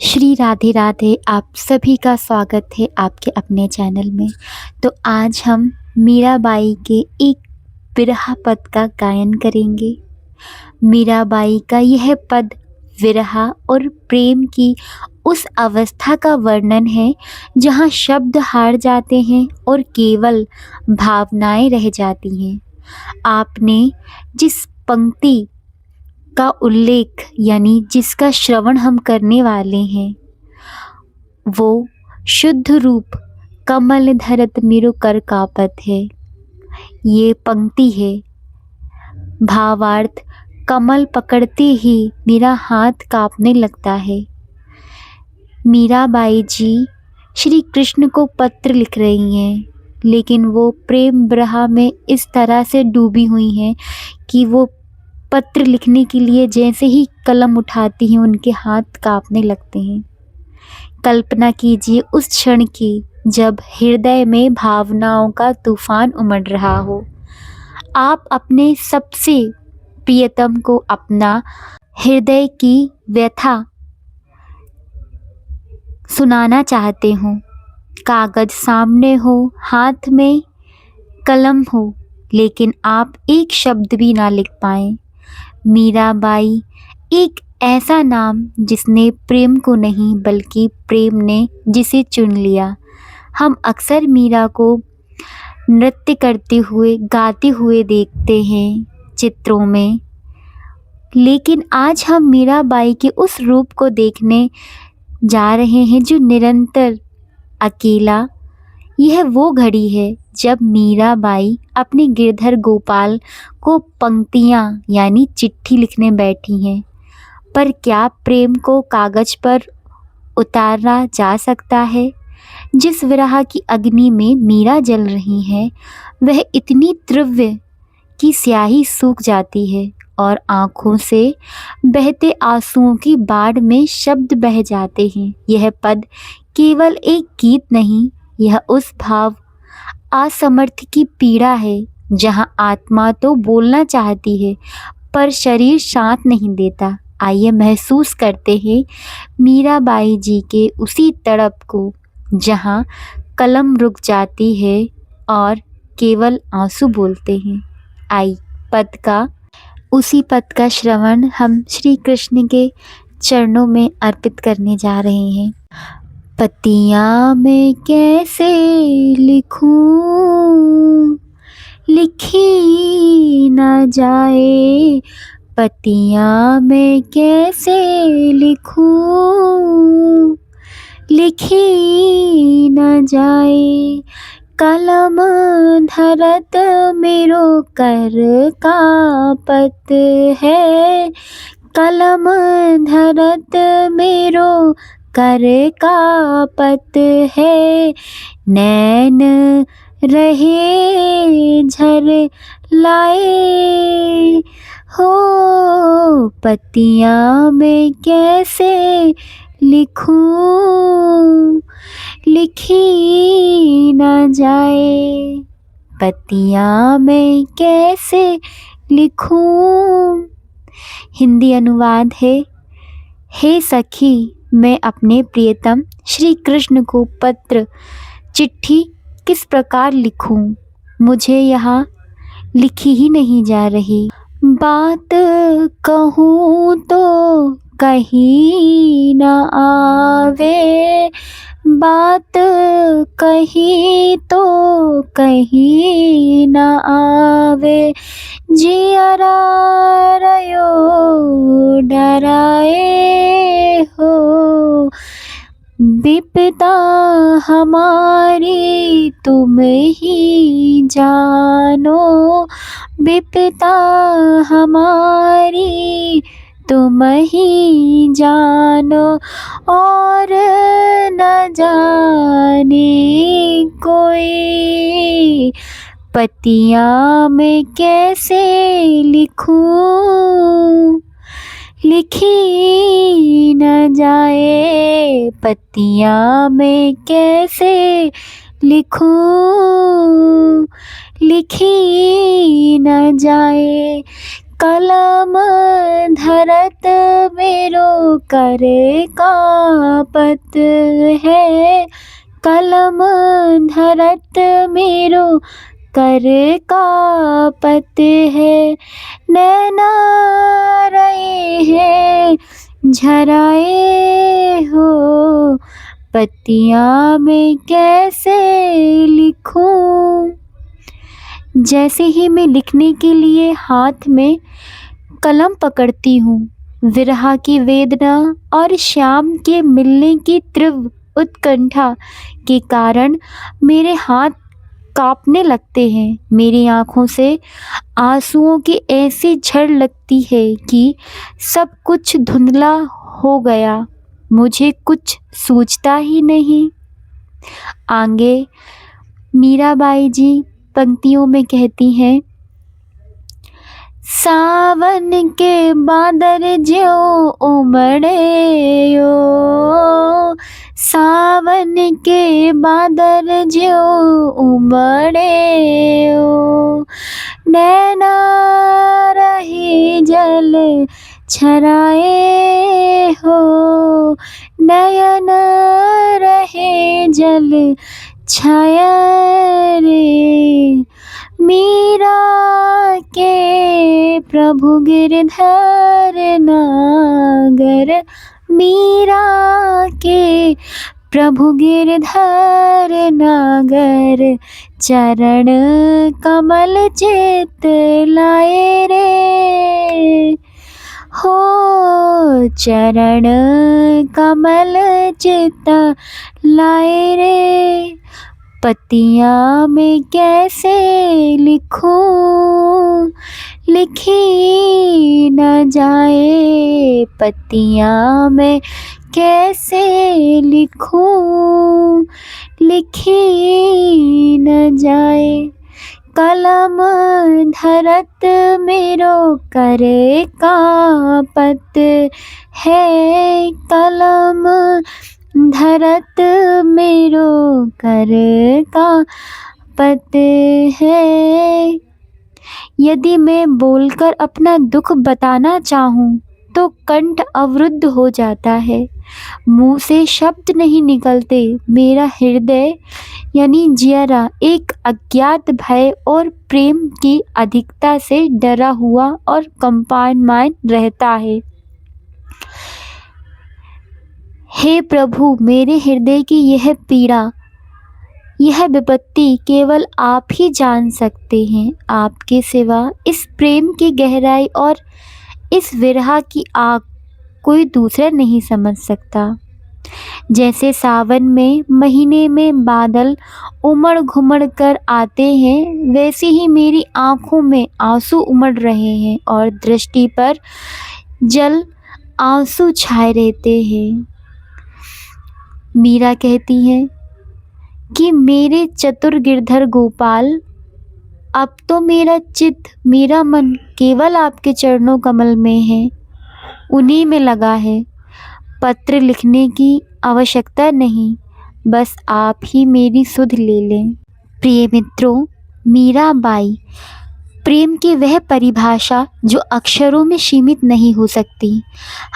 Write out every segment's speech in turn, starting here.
श्री राधे राधे। आप सभी का स्वागत है आपके अपने चैनल में। तो आज हम मीराबाई के एक विरह पद का गायन करेंगे। मीराबाई का यह पद विरह और प्रेम की उस अवस्था का वर्णन है जहाँ शब्द हार जाते हैं और केवल भावनाएं रह जाती हैं। आपने जिस पंक्ति का उल्लेख यानी जिसका श्रवण हम करने वाले हैं वो शुद्ध रूप कमल धरत मेरो कर कापत है। ये पंक्ति है। भावार्थ, कमल पकड़ते ही मेरा हाथ कांपने लगता है। मीराबाई जी श्री कृष्ण को पत्र लिख रही हैं, लेकिन वो प्रेम विरह में इस तरह से डूबी हुई हैं कि वो पत्र लिखने के लिए जैसे ही कलम उठाती हैं उनके हाथ कांपने लगते हैं। कल्पना कीजिए उस क्षण की जब हृदय में भावनाओं का तूफान उमड़ रहा हो। आप अपने सबसे प्रियतम को अपना हृदय की व्यथा सुनाना चाहते हो। कागज सामने हो, हाथ में कलम हो, लेकिन आप एक शब्द भी ना लिख पाए। मीराबाई एक ऐसा नाम जिसने प्रेम को नहीं बल्कि प्रेम ने जिसे चुन लिया। हम अक्सर मीरा को नृत्य करते हुए गाते हुए देखते हैं चित्रों में, लेकिन आज हम मीराबाई के उस रूप को देखने जा रहे हैं जो निरंतर अकेला। यह वो घड़ी है जब मीराबाई अपने गिरधर गोपाल को पंक्तियाँ यानी चिट्ठी लिखने बैठी हैं। पर क्या प्रेम को कागज पर उतारा जा सकता है? जिस विरह की अग्नि में मीरा जल रही है वह इतनी तीव्र कि स्याही सूख जाती है और आँखों से बहते आंसुओं की बाढ़ में शब्द बह जाते हैं। यह पद केवल एक गीत नहीं, यह उस भाव असमर्थ की पीड़ा है जहाँ आत्मा तो बोलना चाहती है पर शरीर साथ नहीं देता। आइए महसूस करते हैं मीराबाई जी के उसी तड़प को जहाँ कलम रुक जाती है और केवल आंसू बोलते हैं। उसी पद का श्रवण हम श्री कृष्ण के चरणों में अर्पित करने जा रहे हैं। पतियाँ मैं कैसे लिखूं, लिखी न जाए। पतियाँ मैं कैसे लिखूं, लिखी न जाए। कलम धरत मेरो कर कापत है। कलम धरत मेरो कर कापत है। नैन रहे झर लाए हो। पतियाँ मैं कैसे लिखूं, लिखी न जाए। पतियाँ मैं कैसे लिखूं। हिंदी अनुवाद है। हे सखी, मैं अपने प्रियतम श्री कृष्ण को पत्र चिट्ठी किस प्रकार लिखूं, मुझे यहाँ लिखी ही नहीं जा रही। बात कहूँ तो कहीं न आवे। बात कही तो कहीं न आवे। जियरा रयो डराए हो। विपदा हमारी तुम ही जानो। विपदा हमारी तुम ही जानो। और न जाने कोई। पतियाँ मैं कैसे लिखूं, लिखी न जाए। पतियाँ मैं कैसे लिखूं, लिखी न जाए। कलम धरत मेरो कर कापत है, कलम धरत मेरो कर कापत है। नैना रहे हैं झराए हो, पत्तियाँ मैं कैसे लिखूं। जैसे ही मैं लिखने के लिए हाथ में कलम पकड़ती हूँ, विरह की वेदना और श्याम के मिलने की तीव्र उत्कंठा के कारण मेरे हाथ कांपने लगते हैं। मेरी आँखों से आंसुओं की ऐसी झड़ लगती है कि सब कुछ धुंधला हो गया, मुझे कुछ सूझता ही नहीं। आगे मीराबाई जी पंक्तियों में कहती हैं, सावन के बादल ज्यो उमड़े ओ, सावन के बादल ज्यो उमड़े ओ, नैना रहे जल छराए हो, नयन रहे जल छाया रे। मीरा के प्रभु गिरधर नागर, मीरा के प्रभु गिरधर नागर, चरण कमल चित लाए रे हो, चरण कमल चित लाए रे। पत्तियाँ मैं कैसे लिखूं, लिखी न जाए, पत्तियाँ मैं कैसे लिखूं, लिखी न जाए। कलम धरत मेरो कर कापत है, कलम धरत मेरो कर कापत है। यदि मैं बोलकर अपना दुख बताना चाहूँ तो कंठ अवरुद्ध हो जाता है, मुंह से शब्द नहीं निकलते। मेरा हृदय यानी जियरा एक अज्ञात भय और प्रेम की अधिकता से डरा हुआ और कंपायमान रहता है। हे प्रभु, मेरे हृदय की यह पीड़ा, यह विपत्ति केवल आप ही जान सकते हैं। आपके सिवा इस प्रेम की गहराई और इस विरह की आग कोई दूसरा नहीं समझ सकता। जैसे सावन में महीने में बादल उमड़ घुमड़ कर आते हैं, वैसे ही मेरी आँखों में आंसू उमड़ रहे हैं और दृष्टि पर जल आंसू छाए रहते हैं। मीरा कहती है कि मेरे चतुर गिरधर गोपाल, अब तो मेरा चित्त, मेरा मन केवल आपके चरणों कमल में है, उन्हीं में लगा है। पत्र लिखने की आवश्यकता नहीं, बस आप ही मेरी सुध ले लें। प्रिय मित्रों, मीराबाई प्रेम की वह परिभाषा जो अक्षरों में सीमित नहीं हो सकती।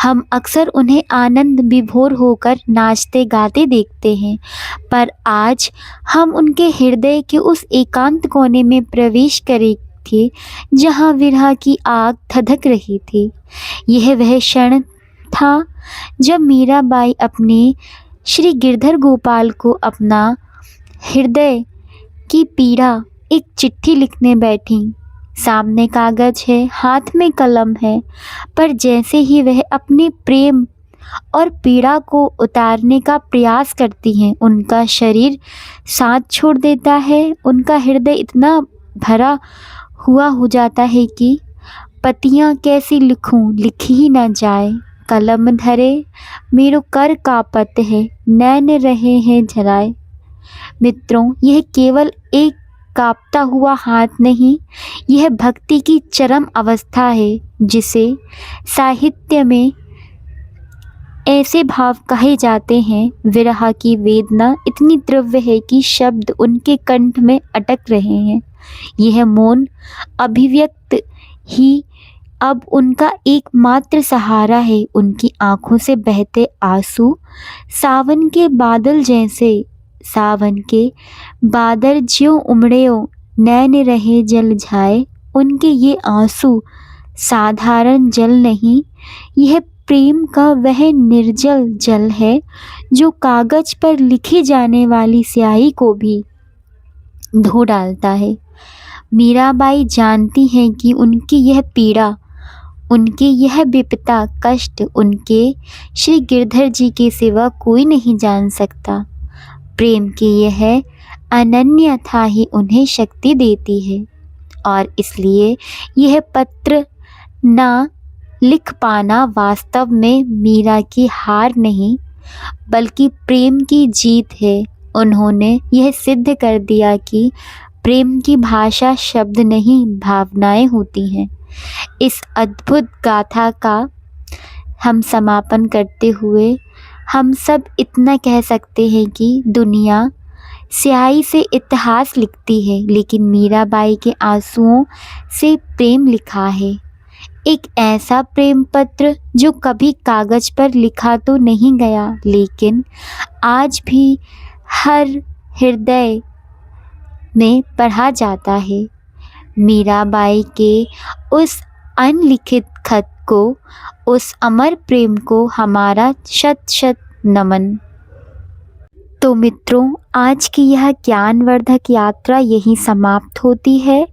हम अक्सर उन्हें आनंद विभोर होकर नाचते गाते देखते हैं, पर आज हम उनके हृदय के उस एकांत कोने में प्रवेश करे थे जहाँ विरह की आग धधक रही थी। यह वह क्षण था जब मीराबाई अपने श्री गिरधर गोपाल को अपना हृदय की पीड़ा एक चिट्ठी लिखने बैठी। सामने कागज है, हाथ में कलम है, पर जैसे ही वह अपने प्रेम और पीड़ा को उतारने का प्रयास करती हैं, उनका शरीर साथ छोड़ देता है। उनका हृदय इतना भरा हुआ हो जाता है कि पत्तियाँ कैसी लिखूं, लिखी ही ना जाए। कलम धरे मेरो कर कापत है, नैन रहे हैं झराए। मित्रों, यह केवल एक कांपता हुआ हाथ नहीं, यह भक्ति की चरम अवस्था है, जिसे साहित्य में ऐसे भाव कहे जाते हैं। विरह की वेदना इतनी तीव्र है कि शब्द उनके कंठ में अटक रहे हैं। यह मौन अभिव्यक्त ही अब उनका एकमात्र सहारा है उनकी आँखों से बहते आंसू, सावन के बादल जैसे। सावन के बादल ज्यों उमड़ेओ, नैन रहे जल जाए। उनके ये आंसू साधारण जल नहीं, यह प्रेम का वह निर्जल जल है जो कागज पर लिखी जाने वाली स्याही को भी धो डालता है। मीराबाई जानती हैं कि उनकी यह पीड़ा, उनकी यह विपदा कष्ट उनके श्री गिरधर जी के सिवा कोई नहीं जान सकता। प्रेम की यह अनन्यता ही उन्हें शक्ति देती है और इसलिए यह पत्र ना लिख पाना वास्तव में मीरा की हार नहीं बल्कि प्रेम की जीत है। उन्होंने यह सिद्ध कर दिया कि प्रेम की भाषा शब्द नहीं भावनाएं होती हैं। इस अद्भुत गाथा का हम समापन करते हुए हम सब इतना कह सकते हैं कि दुनिया स्याही से इतिहास लिखती है लेकिन मीराबाई के आंसुओं से प्रेम लिखा है। एक ऐसा प्रेम पत्र जो कभी कागज पर लिखा तो नहीं गया लेकिन आज भी हर हृदय में पढ़ा जाता है। मीराबाई के उस अनलिखित खत को, उस अमर प्रेम को हमारा शत शत नमन। तो मित्रों, आज की यह ज्ञानवर्धक यात्रा यहीं समाप्त होती है।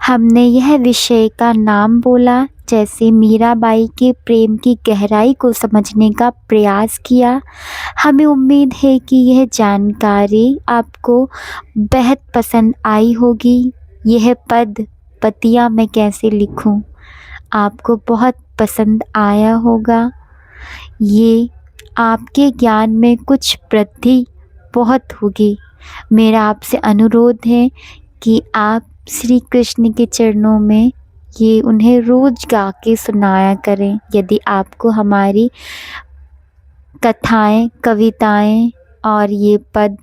हमने यह विषय का नाम बोला, जैसे मीराबाई के प्रेम की गहराई को समझने का प्रयास किया। हमें उम्मीद है कि यह जानकारी आपको बेहद पसंद आई होगी। यह पद पतिया मैं कैसे लिखूं आपको बहुत पसंद आया होगा। ये आपके ज्ञान में कुछ वृद्धि बहुत होगी। मेरा आपसे अनुरोध है कि आप श्री कृष्ण के चरणों में ये उन्हें रोज गा के सुनाया करें। यदि आपको हमारी कथाएं, कविताएं और ये पद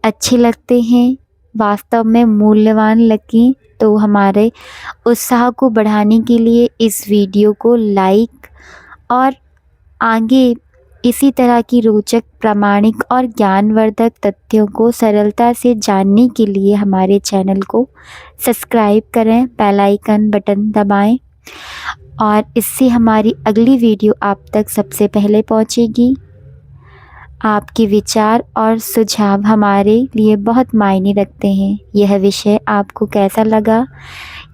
अच्छे लगते हैं, वास्तव में मूल्यवान लगे, तो हमारे उत्साह को बढ़ाने के लिए इस वीडियो को लाइक और आगे इसी तरह की रोचक, प्रामाणिक और ज्ञानवर्धक तथ्यों को सरलता से जानने के लिए हमारे चैनल को सब्सक्राइब करें, बेल आइकन बटन दबाएं और इससे हमारी अगली वीडियो आप तक सबसे पहले पहुंचेगी। आपके विचार और सुझाव हमारे लिए बहुत मायने रखते हैं। यह विषय आपको कैसा लगा,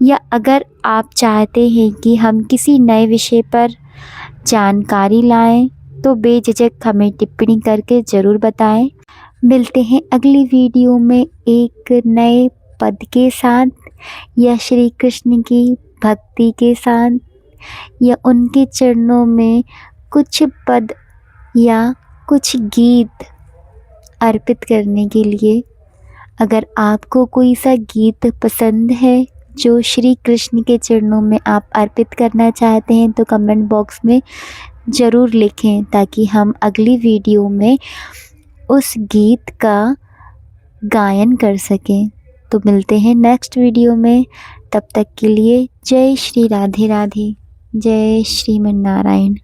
या अगर आप चाहते हैं कि हम किसी नए विषय पर जानकारी लाएं तो बेझिझक हमें टिप्पणी करके ज़रूर बताएं। मिलते हैं अगली वीडियो में एक नए पद के साथ, या श्री कृष्ण की भक्ति के साथ, या उनके चरणों में कुछ पद या कुछ गीत अर्पित करने के लिए। अगर आपको कोई सा गीत पसंद है जो श्री कृष्ण के चरणों में आप अर्पित करना चाहते हैं तो कमेंट बॉक्स में ज़रूर लिखें, ताकि हम अगली वीडियो में उस गीत का गायन कर सकें। तो मिलते हैं नेक्स्ट वीडियो में, तब तक के लिए जय श्री राधे राधे, जय श्रीमन नारायण।